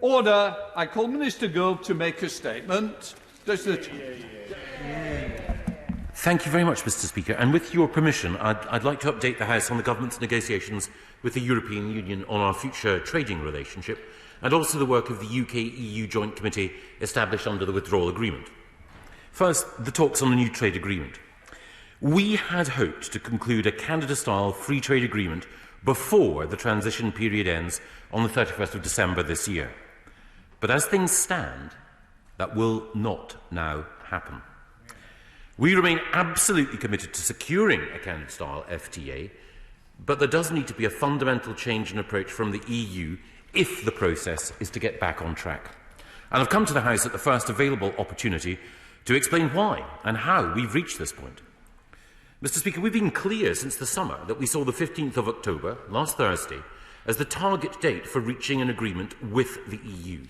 Order. I call Minister Gove to make a statement. Thank you very much, Mr. Speaker. And with your permission, I'd like to update the House on the Government's negotiations with the European Union on our future trading relationship, and also the work of the UK-EU Joint Committee established under the Withdrawal Agreement. First, the talks on the new trade agreement. We had hoped to conclude a Canada-style free trade agreement before the transition period ends on the 31st of December this year. But as things stand, that will not now happen. We remain absolutely committed to securing a Canada-style FTA, but there does need to be a fundamental change in approach from the EU if the process is to get back on track. And I've come to the House at the first available opportunity to explain why and how we've reached this point. Mr. Speaker, we've been clear since the summer that we saw the 15th of October, last Thursday, as the target date for reaching an agreement with the EU.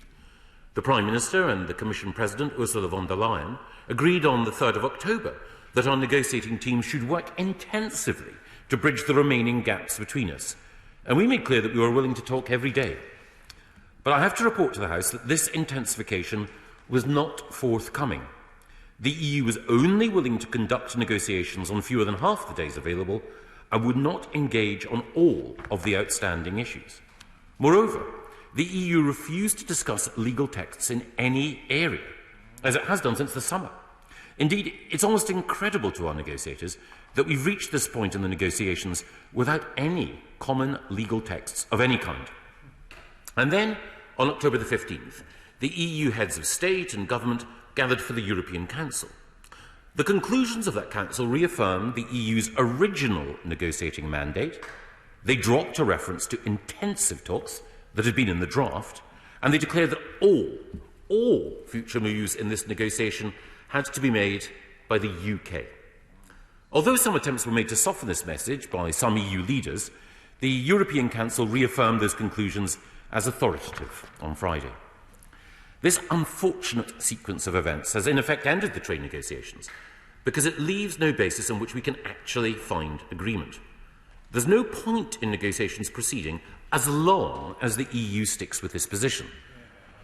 The Prime Minister and the Commission President, Ursula von der Leyen, agreed on the 3rd of October that our negotiating team should work intensively to bridge the remaining gaps between us. And we made clear that we were willing to talk every day. But I have to report to the House that this intensification was not forthcoming. The EU was only willing to conduct negotiations on fewer than half the days available and would not engage on all of the outstanding issues. Moreover, the EU refused to discuss legal texts in any area, as it has done since the summer. Indeed, it's almost incredible to our negotiators that we've reached this point in the negotiations without any common legal texts of any kind. And then, on October the 15th, the EU heads of state and government gathered for the European Council. The conclusions of that Council reaffirmed the EU's original negotiating mandate. They dropped a reference to intensive talks that had been in the draft, and they declared that all future moves in this negotiation had to be made by the UK. Although some attempts were made to soften this message by some EU leaders, the European Council reaffirmed those conclusions as authoritative on Friday. This unfortunate sequence of events has in effect ended the trade negotiations because it leaves no basis on which we can actually find agreement. There's no point in negotiations proceeding as long as the EU sticks with this position.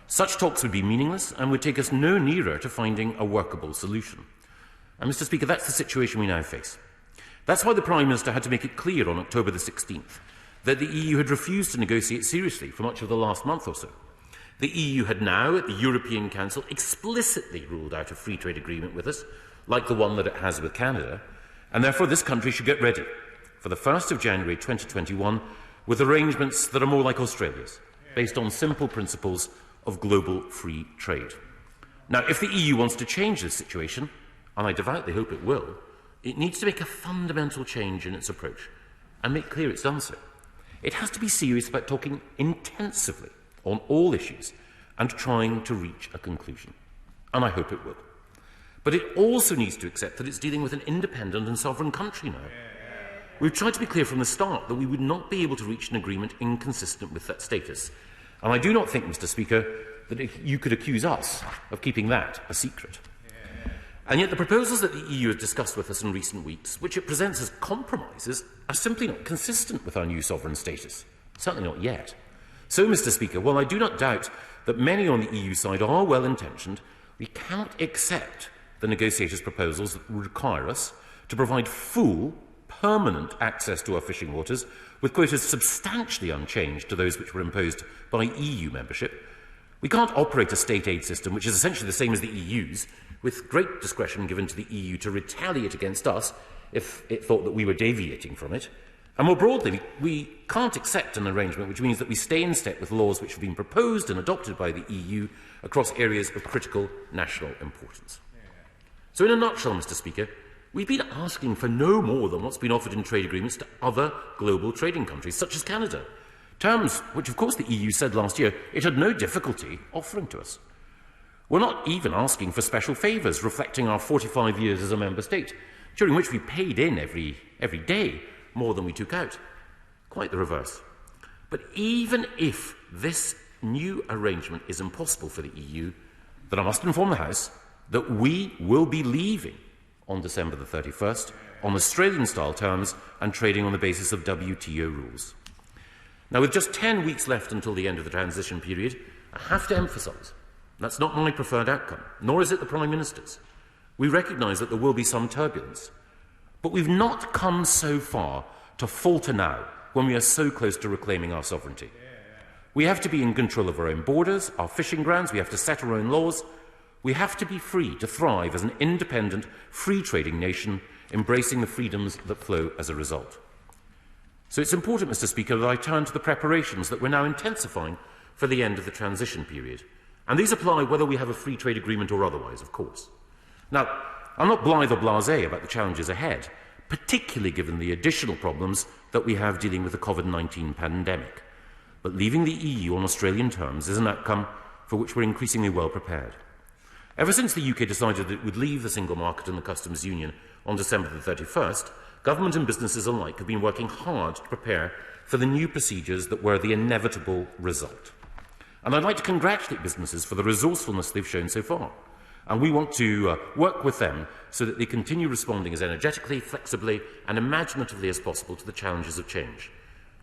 Such talks would be meaningless and would take us no nearer to finding a workable solution. And, Mr. Speaker, that's the situation we now face. That's why the Prime Minister had to make it clear on October the 16th that the EU had refused to negotiate seriously for much of the last month or so. The EU had now, at the European Council, explicitly ruled out a free trade agreement with us, like the one that it has with Canada, and therefore this country should get ready for the 1st of January 2021 with arrangements that are more like Australia's, based on simple principles of global free trade. Now, if the EU wants to change this situation, and I devoutly hope it will, it needs to make a fundamental change in its approach and make clear it's done so. It has to be serious about talking intensively on all issues and trying to reach a conclusion. And I hope it will. But it also needs to accept that it's dealing with an independent and sovereign country now. We've tried to be clear from the start that we would not be able to reach an agreement inconsistent with that status. And I do not think, Mr. Speaker, that you could accuse us of keeping that a secret. And yet the proposals that the EU has discussed with us in recent weeks, which it presents as compromises, are simply not consistent with our new sovereign status. Certainly not yet. So, Mr. Speaker, while I do not doubt that many on the EU side are well-intentioned, we cannot accept the negotiators' proposals that would require us to provide full, permanent access to our fishing waters, with quotas substantially unchanged to those which were imposed by EU membership. We can't operate a state aid system which is essentially the same as the EU's, with great discretion given to the EU to retaliate against us if it thought that we were deviating from it. And more broadly, we can't accept an arrangement which means that we stay in step with laws which have been proposed and adopted by the EU across areas of critical national importance. So in a nutshell, Mr. Speaker, we've been asking for no more than what's been offered in trade agreements to other global trading countries, such as Canada, terms which, of course, the EU said last year it had no difficulty offering to us. We're not even asking for special favours reflecting our 45 years as a member state, during which we paid in every day more than we took out. Quite the reverse. But even if this new arrangement is impossible for the EU, then I must inform the House that we will be leaving on December the 31st on Australian-style terms and trading on the basis of WTO rules. Now, with just 10 weeks left until the end of the transition period, I have to emphasise, that's not my preferred outcome, nor is it the Prime Minister's. We recognise that there will be some turbulence. But we've not come so far to falter now when we are so close to reclaiming our sovereignty. We have to be in control of our own borders, our fishing grounds, we have to set our own laws. We have to be free to thrive as an independent, free trading nation, embracing the freedoms that flow as a result. So it's important, Mr. Speaker, that I turn to the preparations that we're now intensifying for the end of the transition period. And these apply whether we have a free trade agreement or otherwise, of course. Now, I'm not blithe or blasé about the challenges ahead, particularly given the additional problems that we have dealing with the COVID-19 pandemic. But leaving the EU on Australian terms is an outcome for which we're increasingly well prepared. Ever since the UK decided that it would leave the single market and the customs union on December the 31st, government and businesses alike have been working hard to prepare for the new procedures that were the inevitable result. And I'd like to congratulate businesses for the resourcefulness they've shown so far. And we want to work with them so that they continue responding as energetically, flexibly and imaginatively as possible to the challenges of change.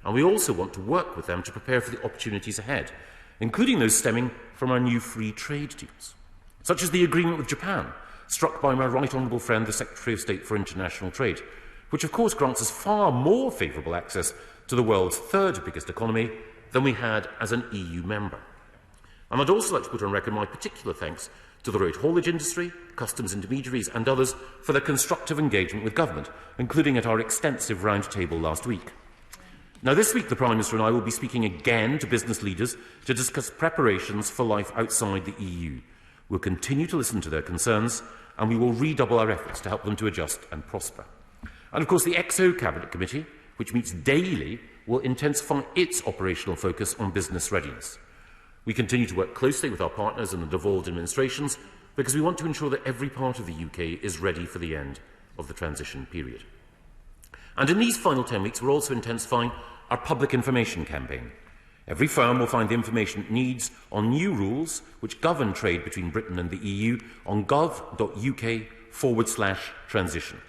And we also want to work with them to prepare for the opportunities ahead, including those stemming from our new free trade deals, such as the agreement with Japan, struck by my right honourable friend, the Secretary of State for International Trade, which of course grants us far more favourable access to the world's third biggest economy than we had as an EU member. And I'd also like to put on record my particular thanks to the road haulage industry, customs intermediaries and others for their constructive engagement with government, including at our extensive roundtable last week. Now, this week the Prime Minister and I will be speaking again to business leaders to discuss preparations for life outside the EU. We'll continue to listen to their concerns and we will redouble our efforts to help them to adjust and prosper. And of course the XO Cabinet Committee, which meets daily, will intensify its operational focus on business readiness. We continue to work closely with our partners in the devolved administrations because we want to ensure that every part of the UK is ready for the end of the transition period. And in these final 10 weeks, we're also intensifying our public information campaign. Every firm will find the information it needs on new rules which govern trade between Britain and the EU on gov.uk/transition.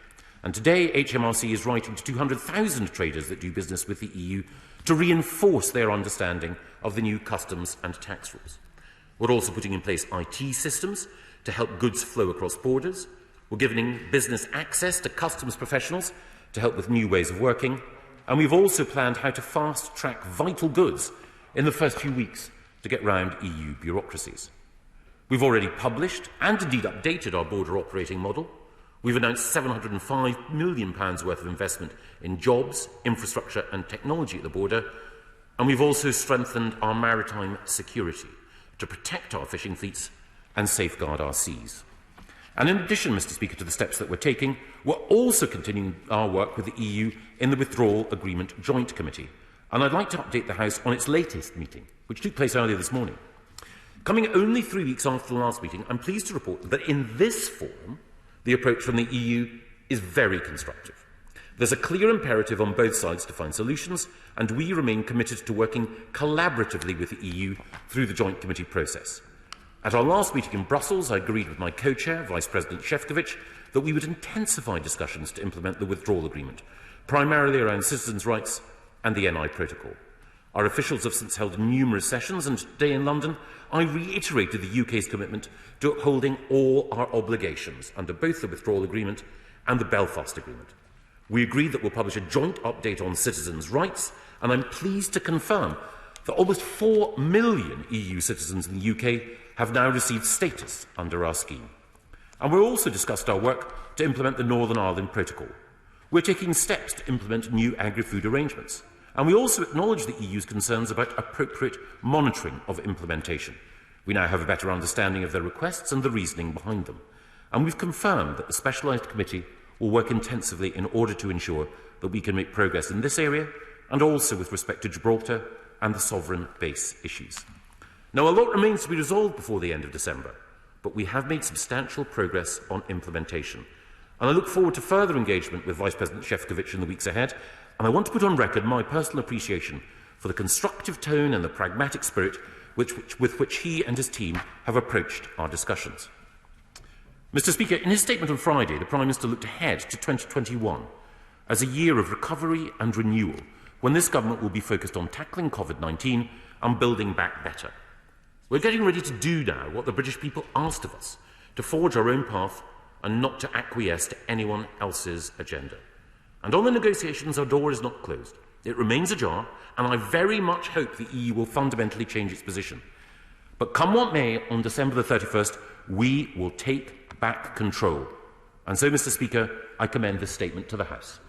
And today, HMRC is writing to 200,000 traders that do business with the EU to reinforce their understanding of the new customs and tax rules. We're also putting in place IT systems to help goods flow across borders. We're giving business access to customs professionals to help with new ways of working. And we've also planned how to fast-track vital goods in the first few weeks to get round EU bureaucracies. We've already published and indeed updated our border operating model. We've announced £705 million worth of investment in jobs, infrastructure and technology at the border, and we've also strengthened our maritime security to protect our fishing fleets and safeguard our seas. And in addition, Mr. Speaker, to the steps that we're taking, we're also continuing our work with the EU in the Withdrawal Agreement Joint Committee, and I'd like to update the House on its latest meeting, which took place earlier this morning. Coming only 3 weeks after the last meeting, I'm pleased to report that in this forum, the approach from the EU is very constructive. There's a clear imperative on both sides to find solutions, and we remain committed to working collaboratively with the EU through the joint committee process. At our last meeting in Brussels, I agreed with my co-chair, Vice President Šefčovič, that we would intensify discussions to implement the withdrawal agreement, primarily around citizens' rights and the NI protocol. Our officials have since held numerous sessions, and today in London, I reiterated the UK's commitment to upholding all our obligations under both the Withdrawal Agreement and the Belfast Agreement. We agreed that we'll publish a joint update on citizens' rights, and I'm pleased to confirm that almost 4 million EU citizens in the UK have now received status under our scheme. And we've also discussed our work to implement the Northern Ireland Protocol. We're taking steps to implement new agri-food arrangements. And we also acknowledge the EU's concerns about appropriate monitoring of implementation. We now have a better understanding of their requests and the reasoning behind them. And we've confirmed that the specialised committee will work intensively in order to ensure that we can make progress in this area and also with respect to Gibraltar and the sovereign base issues. Now, a lot remains to be resolved before the end of December, but we have made substantial progress on implementation. And I look forward to further engagement with Vice President Šefčovič in the weeks ahead, and I want to put on record my personal appreciation for the constructive tone and the pragmatic spirit with which he and his team have approached our discussions. Mr. Speaker, in his statement on Friday, the Prime Minister looked ahead to 2021 as a year of recovery and renewal, when this government will be focused on tackling COVID-19 and building back better. We're getting ready to do now what the British people asked of us, to forge our own path and not to acquiesce to anyone else's agenda. And on the negotiations, our door is not closed. It remains ajar, and I very much hope the EU will fundamentally change its position. But come what may, on December the 31st, we will take back control. And so, Mr. Speaker, I commend this statement to the House.